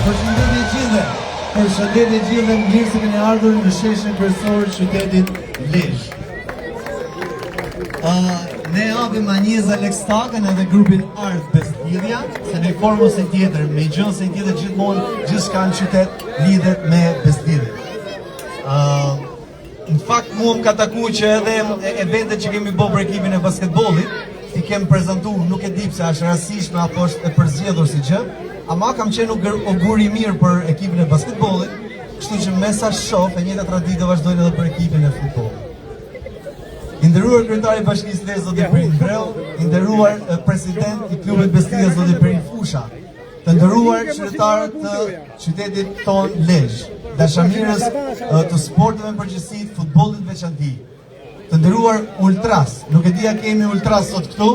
Përshëndetje gjithë. Përshëndetje gjithë, mirë se keni ardhur në sheshin kryesor të qytetit Lezhë. Ne japim Anjeza Lekstakën edhe grupin Ardh Besdhidhja, se në formë ose tjetër, me gjë ose tjetër gjithmonë gjithçka në qytet lidhet me Besdhidhjen. Në fakt mua më ka taku që edhe eventet që kemi bërë për ekipin e basketbollit, i kem prezantuar, nuk e di pse është rastishme apo është e përzgjedhur si gjë, ama kam qenë augur i mirë për ekipin e basketbollit, kështu që me sa shoh, e njëjta traditë vazhdojnë edhe për ekipin e futbollit. I nderuar kryetari i Bashkisë Lezhë zoti Prin Breu, i nderuar president i klubit Besdhidhja zoti Prin Fusha, të nderuar qytetarët të qytetit ton Lezhë, dashamirës të sporteve në përgjithësi, futbollit në veçanti, të nderuar ultras, nuk e di a kemi ultras sot këtu.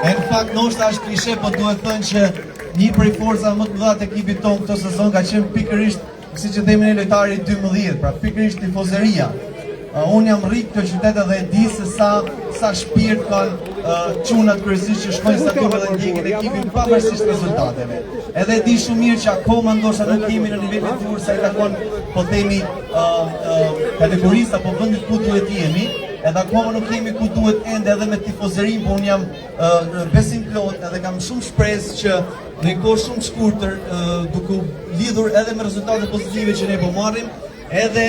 E në fakt ndoshta është klishe, po duhet thënë që një prej forcave më të mëdha të ekipit ton këtë sezon ka qenë pikërisht, siç e themi ne, lojtari 12, pra pikërisht tifozeria. Unë jam rrit këtë qytet dhe e di se sa shpirt kanë çunat kryesisht që shkojnë stadiume dhe ndjekin ekipin pavarësisht rezultateve. Edhe e di shumë mirë që akoma ndoshta nuk jemi në nivelin e dur sa i takon, po themi, kategorisë apo vendit ku duhet jemi, edhe akoma nuk jemi ku duhet ende edhe me tifozerin, po unë jam besim plot edhe kam shumë shpresë që në një kohë shumë shkurtër, duke lidhur edhe me rezultate pozitive që ne po marrim, edhe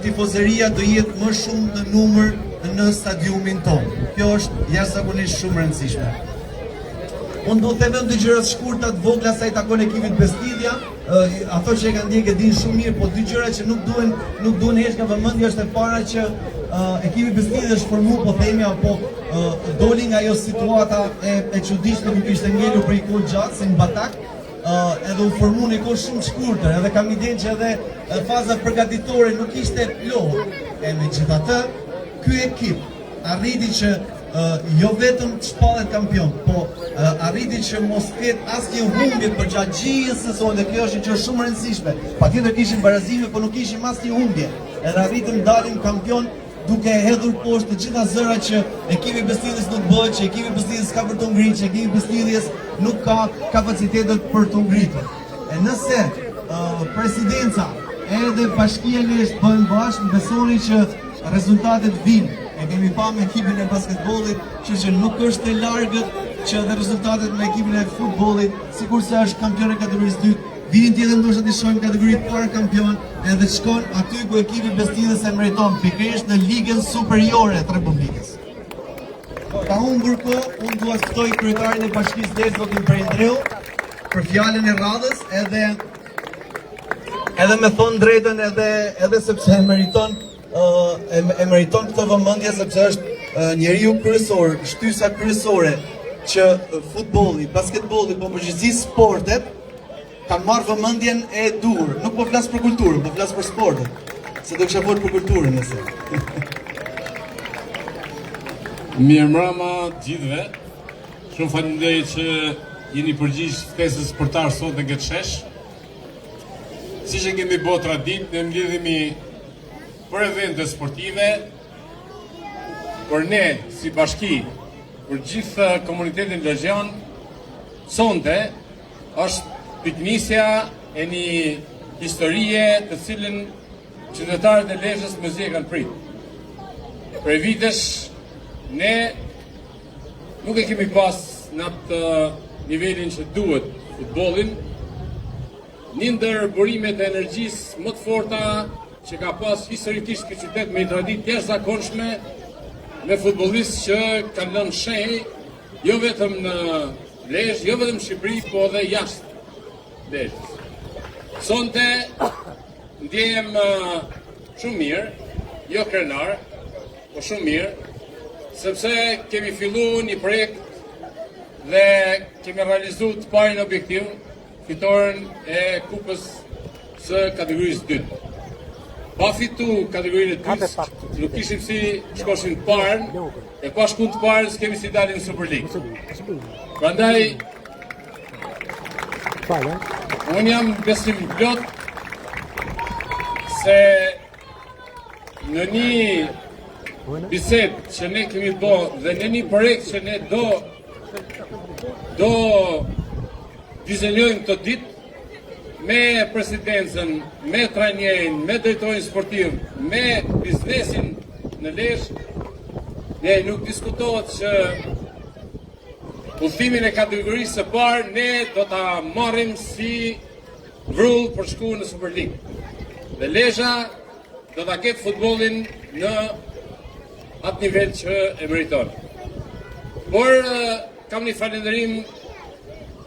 tifozeria do jetë më shumë në numër në stadiumin tonë. Kjo është jashtëzakonisht shumë e rëndësishme. Unë do të them dy gjëra të shkurta të vogla sa i takon ekipit Besdhidhja. Ato që e kanë ndjekur e dinë shumë mirë, po dy gjëra që nuk duhen heq nga vëmendja është e para që ekipi Besdhidhja është formuar, po themi, apo doli nga ajo situata e çuditshme ku kishte ngelur për një kohë gjatë si në batak, edhe u formu në kohë shumë shkurtër, edhe kam idenë që edhe faza përgatitore nuk ishte plot. E megjithatë, ky ekip arriti që jo vetëm të shpallet kampion, po arriti që mos ketë asnjë humbje përgjatë gjithë sezonit, dhe kjo është një gjë shumë e rëndësishme. Patjetër kishim barazime, po nuk kishim asnjë humbje. Edhe arritëm dalim kampion duke hedhur poshtë të gjitha zërat që ekipi Besdhidhjes nuk bëhet, që ekipi Besdhidhjes ka për të ngritur, që ekipi Besdhidhjes nuk ka kapacitetet për të ngritur. E nëse presidenca edhe Bashkia Lezhë bëhen bashkë, besoni që rezultatet vinë. E kemi pa me ekipin e basketbollit, që nuk është e largët që edhe rezultatet me ekipin e futbollit, sikur se është kampion e kategorisë 2, vitin tjetër ndoshta të shohim kategorinë parë kampion, edhe shkon aty ku ekipi Besdhidhjes e meriton, pikërisht në ligën superiore të Republikës. Ka humbur kohë, unë dua të ftoj kryetarin e Bashkisë Lezhë zotin Prin Breu për fjalën e radhës, edhe me thonë drejtën, edhe sepse e meriton këtë vëmendje, sepse është njeriu kryesor, shtysa kryesore që futbolli, basketbolli, po përgjithësi sportet kanë marrë vëmendjen e dur. Nuk po flas për kulturën, po flas për sportin. Se do kisha folur për kulturën nëse. Mirëmbrëma gjithëve. Shumë faleminderit që jeni përgjigj ftesës sportar sot në këtë shesh. Siç e kemi bërë traditë, ne mbledhemi për evente sportive, por ne si bashki, për gjithë komunitetin lezhjan, sonte është piknisja e një historie të cilën qytetarët e Lezhës mezi e kanë pritur. Prej vitesh, ne nuk e kemi pas në atë nivelin që duhet futbollin, një ndër burimet e energjisë më të forta që ka pas historikisht këtë qytet me një traditë jashtëzakonshme me futbollistë që kanë lënë shenjë jo vetëm në Lezhë, jo vetëm në Shqipëri, po edhe jashtë Lezhës. Sonte ndjehem shumë mirë, jo krenar, po shumë mirë, sepse kemi filluar një projekt dhe kemi realizuar të parin objektiv, fitoren e kupës së kategorisë 2. Pa fitu kategorinë e 2, nuk kishim si shkoshim të parën, e pa shku të parën s'kemi si dalin në Super League. Prandaj, unë jam besim plot se në një bisedë që ne kemi bërë dhe në një projekt që ne do dizenjojmë të ditë me presidencën, me trajnerin, me drejtorin sportiv, me biznesin në Lezhë, ne nuk diskutohet që udhëtimin e kategorisë së parë ne do ta marrim si vrull për shku në Super League. Dhe Lezhë do ta ketë futbollin në atë nivel që e meriton. Por kam një falënderim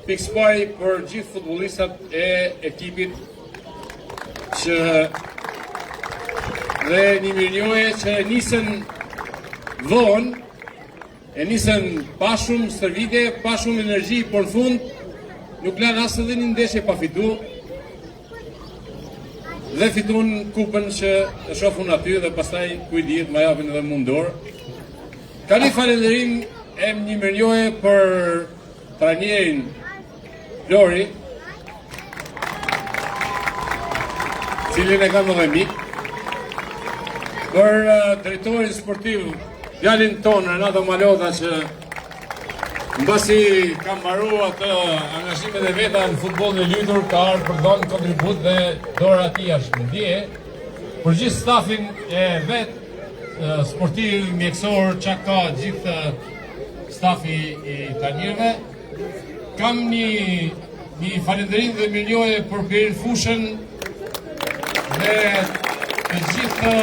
pikëspari për gjithë futbollistat e ekipit që dhe një mirënjohje që nisën vonë, e nisën pa shumë stërvitje, pa shumë energji, por në fund nuk lanë asë edhe një ndeshje pa fitu dhe fitun kupën që e shofun aty dhe pastaj kujdiet ma japin edhe mundor. Ka një falënderim e një mirënjohje për trajnerin Flori, cilin e kam edhe mik, për drejtorin sportiv, djalin tonë, Renato Malota, që mbasi kam mbaru atë angazhimet e veta në futbollin e lytur, ka ardhur për dhënë kontribut dhe dora ati është më dje, për gjithë stafin e vet, sportiv, mjekësor, që ka gjithë stafi i trajnerëve. Kam një falënderim dhe mirënjohje për Pirin Fushën dhe të gjithë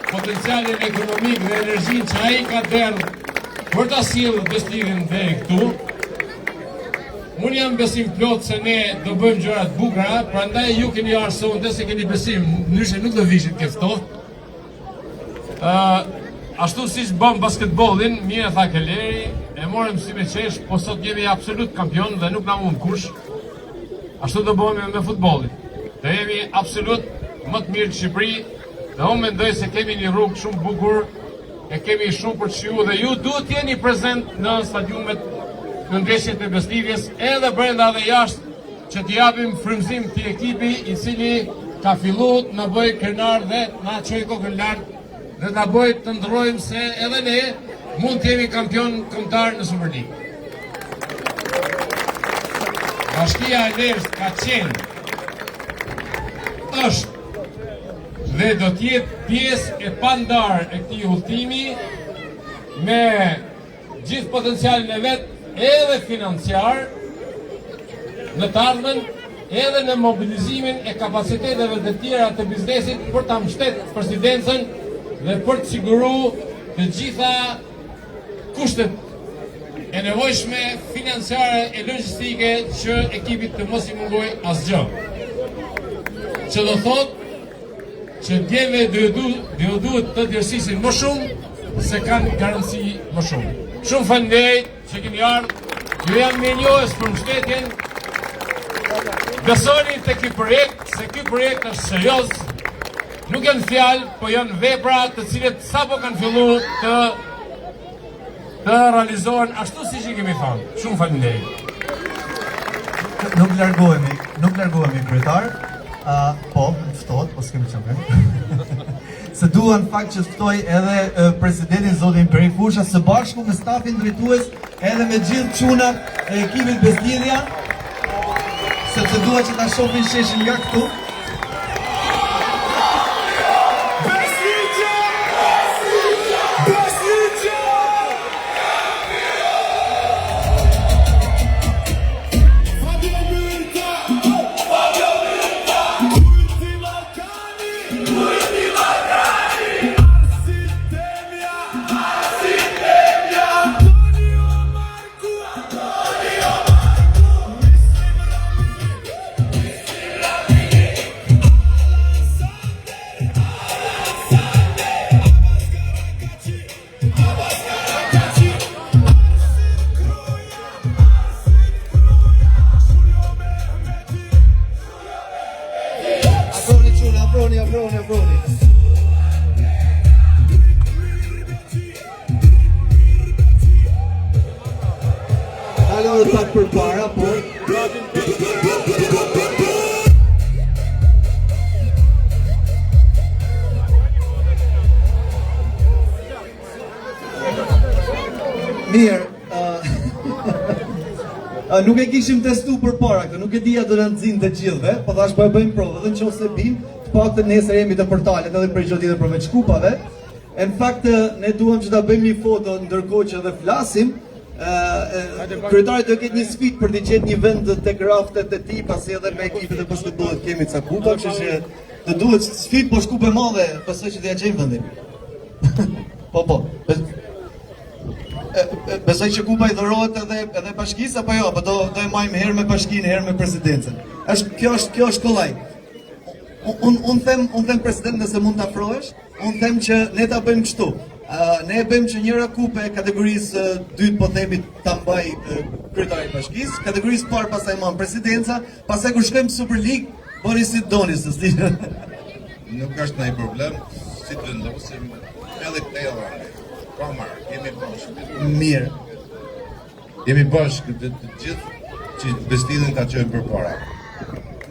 potencialin ekonomik dhe energjin që ai ka derë për ta sjellë Beslidhin deri këtu. Unë jam besim plot se ne do bëjmë gjëra të bukura, prandaj ju keni ardhur dhe se keni besim, ndryshe nuk do vishit ke ftohtë. Ashtu siç bëm basketbollin, mirë tha Keleri, e morëm si me qesh, po sot jemi absolut kampion dhe nuk na mund kush. Ashtu do bëhemi me futbollin. Do jemi absolut më të mirë në Shqipëri dhe unë mendoj se kemi një rrugë shumë bukur, e kemi shumë për të shiju dhe ju duhet të jeni prezent në stadiumet në ndeshjet e Beslidhjes edhe brenda dhe jashtë që t'i japim frymëzim këtij ekipi i cili ka filluar të na bëjë krenar dhe na çojë kokën lart dhe ta bëj të ndrojmë se edhe ne mund të jemi kampion kombëtar në Super League. Bashkia e Lezhës ka qenë, është dhe do t'jetë pjesë e pandar e këtij udhëtimi me gjithë potencialin e vet, edhe financiar, në të ardhmen, edhe në mobilizimin e kapaciteteve të tjera të biznesit për ta mbështetur presidencën dhe për të siguruar të gjitha kushtet e nevojshme financiare e logjistike që ekipit të mos i mungoj asgjë. Që do thotë që djeve do duhet të djersisin më shumë se kanë garanci më shumë. Shumë faleminderit që keni ardhur. Ju jam mirënjohës për mbështetjen. Besoni te ky projekt, se ky projekt është serioz. Nuk janë fjalë, po janë vepra të cilët sapo kanë filluar të realizohen ashtu siç i kemi thënë. Shumë faleminderit. Nuk largohemi kryetar. Po, ftohet, po s'kemi çfarë. Se dua në fakt që ftoj edhe presidentin zotin Peri Fusha së bashku me stafin drejtues edhe me gjithë çunat e ekipit Beslidhja, sepse dua që ta shohin sheshin nga këtu. Aproni. Halo dhe pak për para, po. Mirë, Nuk e kishim testu përpara këtë, nuk e dija do na nxjin të gjithëve, po thash po e bëjmë provë, dhe nëse bim, të paktën nesër jemi të përtalet edhe për çdo tjetër përveç kupave. Në fakt ne duam që ta bëjmë një foto ndërkohë që edhe flasim. Kryetari do ketë një sfidë për të gjetë një vend tek raftet e tij, pasi edhe me ekipet e basketbollit kemi ca kupa, kështu që do duhet sfidë po shkupe madhe, besoj që do ja gjejmë vendin. Po. Besoj që kupa i dhërohet edhe bashkisë apo jo, apo do e marrim herë me bashkinë, herë me presidencën. Kjo është kollaj. Unë them president nëse mund të afrohesh, unë them që ne ta bëjmë kështu. Ne e bëjmë që njëra kupe kategorisë dytë po themi ta mbaj kryetari i bashkisë, kategorisë parë pastaj marr presidenca, pastaj kur shkojmë Super League, bëni si doni se sti. Nuk është ndonjë problem, si të vendosim, edhe këtë edhe. Pa marrë, jemi bashkë. Mirë. Jemi bashkë të gjithë që bestidhen ta çojmë përpara.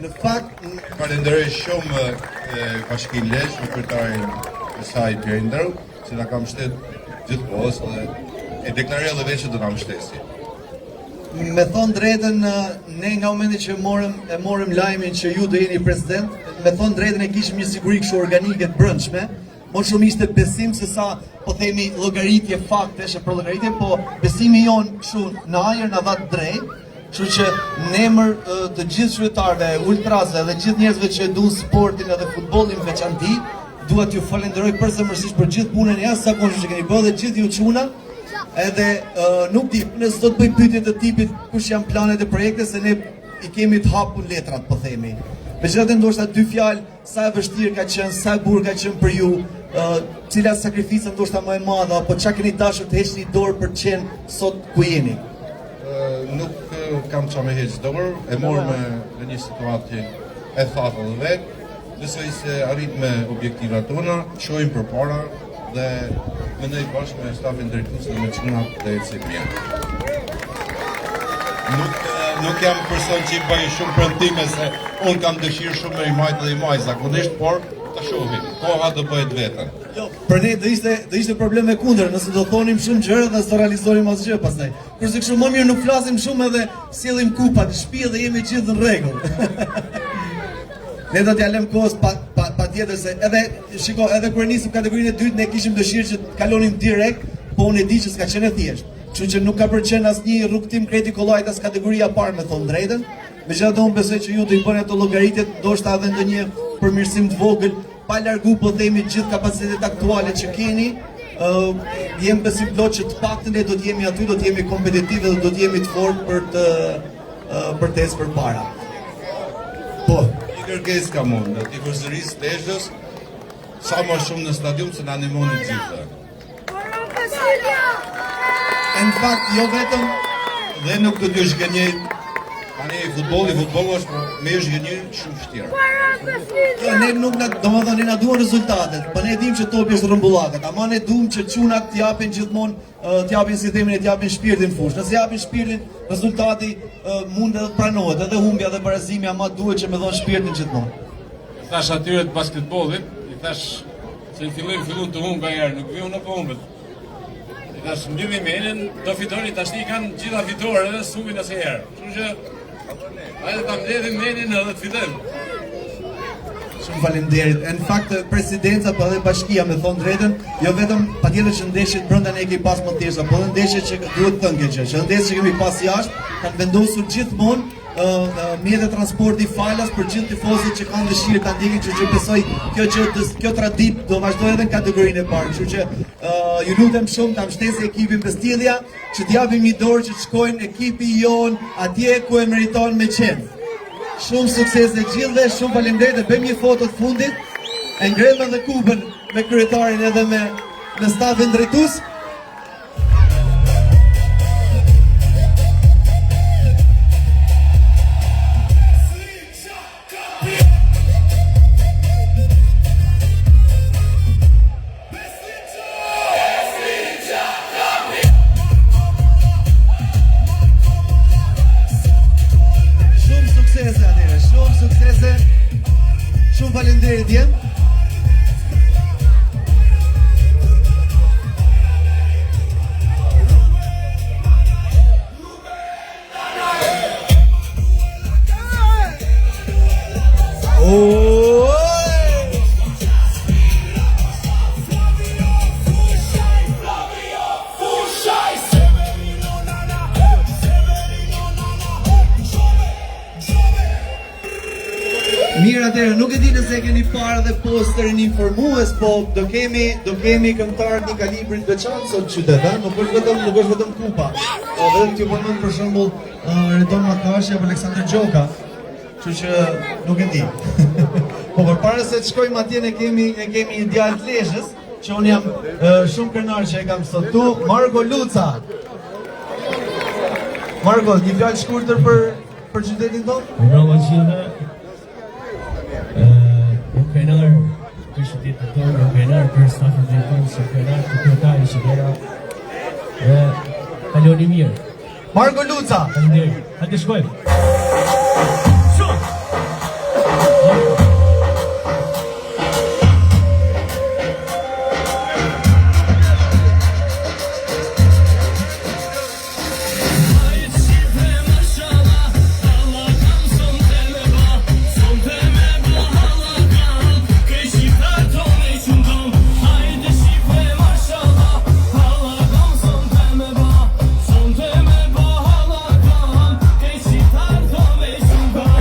Në fakt, falenderoj shumë Bashkinë Lezhë, me kryetarin e saj Pierre Ndreu, që na ka mbështetur gjithkohës dhe e deklaroi edhe vetë që do na mbështesi. Me thonë drejtën, ne nga momenti që morëm lajmin që ju do jeni president, me thonë drejtën e kishim një siguri kështu organike të brendshme. Më shumë ishte besim se sa, po themi, llogaritje faktesh e për llogaritje, po besimi jonë kështu në ajër na dha drejt, kështu që në emër të gjithë qytetarëve, ultrazëve dhe gjithë njerëzve që duan sportin edhe futbollin veçanti, dua t'ju falenderoj përzemërsisht për gjithë punën e jashtëzakonshme që keni bërë dhe gjithë ju çuna. Edhe nuk di, nëse do të bëj pyetje të tipit kush janë planet e projektit, se ne i kemi të hapur letrat, po themi. Megjithatë ndoshta dy fjalë, sa e vështirë ka qenë, sa e burr ka qenë për ju, cila sakrifica ndoshta më e madhe, apo çka keni dashur të heqni dorë për të qenë sot ku jeni? Nuk kam qa me heqë dorë, e morë me një situatë që e thatë dhe vetë, besoj se arrit me objektivat tona, shojmë për para dhe mendoj bashkë me stafin drejtues dhe me çunat dhe ecim mirë. Nuk jam person që i bëj shumë premtime se unë kam dëshirë shumë me i majtë dhe i majtë zakonisht, por të shohim, koha do bëhet vetën. Jo, për ne do ishte probleme kundër, nëse do thonim shumë gjëra dhe s'do realizonim asgjë pastaj. Kurse kështu më mirë nuk flasim shumë edhe sjellim kupat në shtëpi dhe jemi gjithë në rregull. Ne do t'ja lëm kohës patjetër se edhe kur nisim kategorinë e dytë ne kishim dëshirë që të kalonim direkt, po unë e di që s'ka qenë thjesht. Kështu që nuk ka përqen asnjë rrugtim kreti kollajt as kategoria parë me thonë drejtën. Megjithatë unë besoj që ju do i bëni ato llogaritjet, ndoshta edhe ndonjë përmirësim të vogël, pa largu po themi gjithë kapacitetet aktuale që keni. Jem besim plot që të paktën ne do të jemi aty, do të jemi kompetitiv dhe do të jemi të fortë për të ecë përpara. Po, një kërkesë kam unë, dhe tifozërisë të Lezhës, sa më shumë në stadium se na ndihmoni të gjithë. Në fakt, jo vetëm dhe nuk do t'ju shgënjej. Tani futbolli është, por me shgënjej shumë vështirë. Jo, ne nuk domethënë ne na duan rezultatet, po ne dimë që topi është rrumbullakat, ama ne duam që çunat të japin gjithmonë, të japin si themin, të japin shpirtin fush. Nëse japin shpirtin, rezultati mund edhe të pranohet, edhe humbja dhe barazimi, ama duhet që me dhon shpirtin gjithmonë. Thash atyre të basketbollit, i thash se fillon të humbë herë, nuk viun apo humbet. I thash mbylli menin, do fitoni, tash i kanë gjitha fitore edhe s'humbin asnjëherë. Kështu që hajde ta mbledhim menin edhe të fitojmë. Shumë faleminderit. Në fakt presidenca po edhe bashkia me thon drejtën, jo vetëm patjetër që ndeshjet brenda ne kemi pas më të thjeshta, por edhe ndeshjet që duhet thënë kjo gjë, që ndeshjet që kemi pas jashtë kanë vendosur gjithmonë mjetet transporti falas për gjithë tifozët që kanë dëshirë ta ndjekin, kështu që besoj kjo traditë do vazhdojë edhe në kategorinë e parë. Kështu që ju lutem shumë ta mbështesni ekipin Bestidhja, që t'japim një dorë që të shkojnë ekipi jon atje ku e meriton me qenë. Shumë sukses dhe gjithëve, shumë faleminderit dhe bëjmë një foto të fundit, e ngrem edhe kupën me kryetarin edhe me stafin drejtues. Shumë faleminderit jem. atëherë, nuk e di nëse keni parë dhe posterin informues, po do kemi këngëtar një kalibrit veçantë sot në qytet, nuk është vetëm kupa. Vetëm t'ju përmend për shembull Redon Makashi apo Aleksandr Gjoka, kështu që nuk e di. Po përpara se të shkojmë atje ne kemi një djalë të Lezhës, që unë jam shumë krenar që e kam sot tu, Margo Luca. Margo, një fjalë shkurtër për qytetin tonë? Bravo gjithë. Jam krenar për qytetin tonë, jam krenar për stafin e tonë, jam krenar për kryetarën që vera. Kaloni mirë. Margo Luca. Faleminderit. Hajde shkojmë. Son teme bahala kan, geçi ter to ve şundan.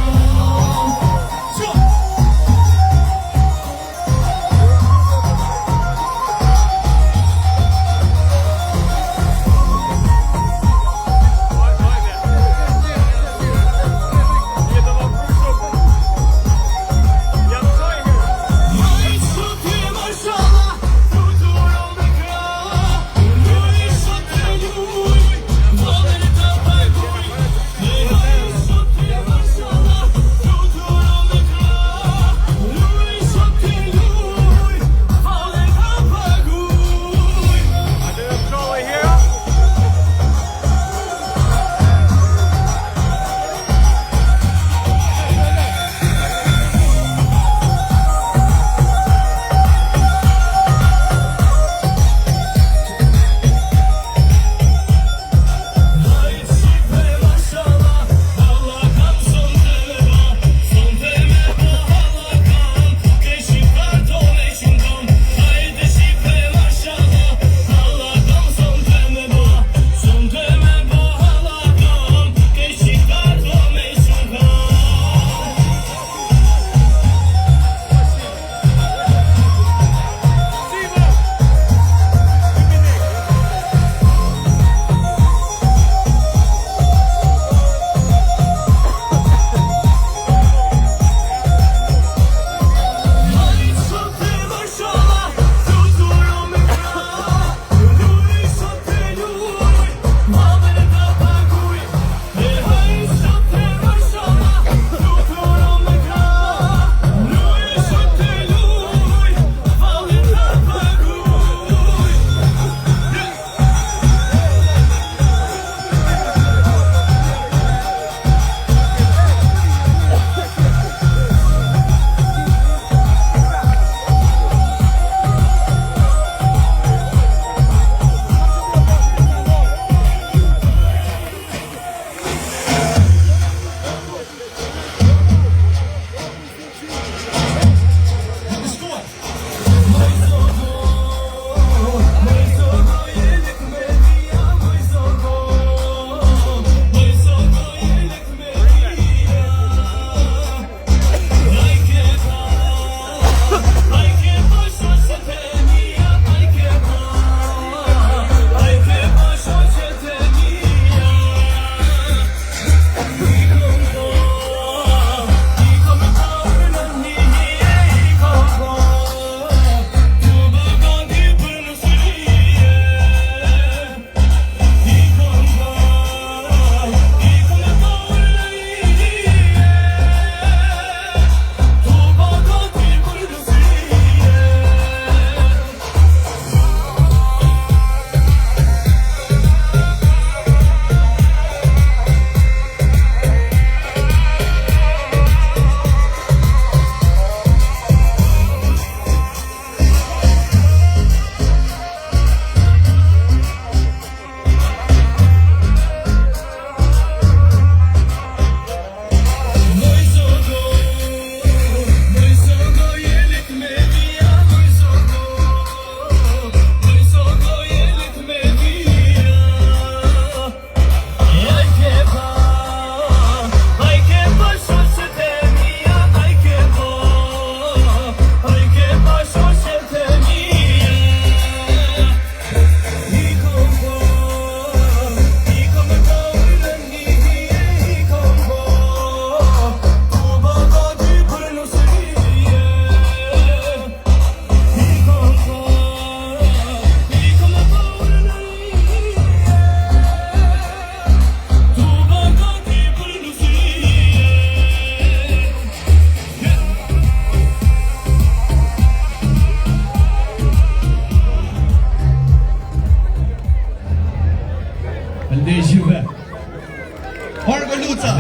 Marko Luca.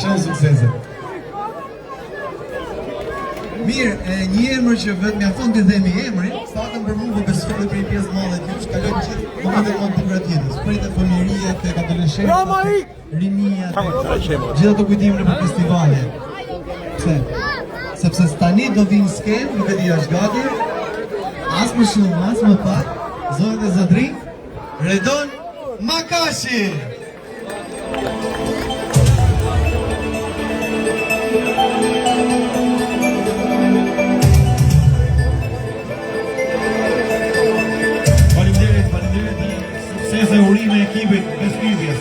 Shumë suksese. Mirë, një emër që vetë mjafton të themi emrin, pakën për mua besoj për një pjesë madhe të jush kalojnë gjithë momentet më të bukura të jetës. Prej te fëmijëria, tek adoleshenca, rinia, gjithë ato kujtime për festivale. Pse? Sepse tani do vinë skenë, nuk e di është gati, as më shumë, as më pak, zonët e zotrin, Redon Makashi! Faleminderit, suksese, urime ekipit Beskidjes.